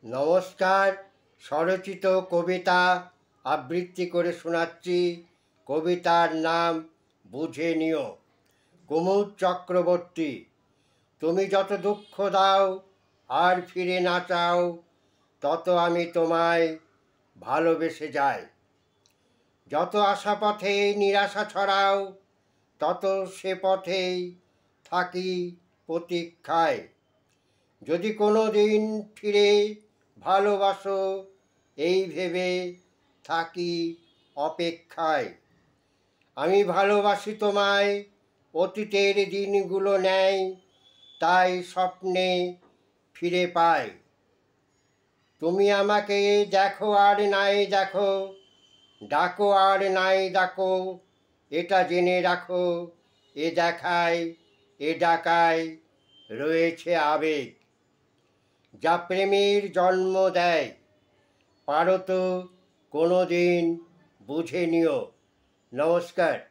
নমস্কার। স্বরচিত কবিতা আবৃত্তি করে শোনাচ্ছি। কবিতার নাম বুঝে নিও। কুমুদ চক্রবর্তী। তুমি যত দুঃখ দাও আর ফিরে না চাও, তত আমি তোমায় ভালোবেসে যাই। যত আশা পথে নিরাশা ছড়াও, তত সে পথেই থাকি প্রতীক্ষায়। যদি কোনো দিন ফিরে ভালোবাসো, এই ভেবে থাকি অপেক্ষায়। আমি ভালোবাসি তোমায় অতীতের দিনগুলো নেয়, তাই স্বপ্নে ফিরে পাই। তুমি আমাকে দেখো আর নাই দেখো, ডাকো আর নাই ডাকো, এটা জেনে রাখো, এ দেখায় এ ডাকায় রয়েছে আবেগ, যা প্রেমের জন্ম দেয়। পারো তো কোনো দিন বুঝে নিও। নমস্কার।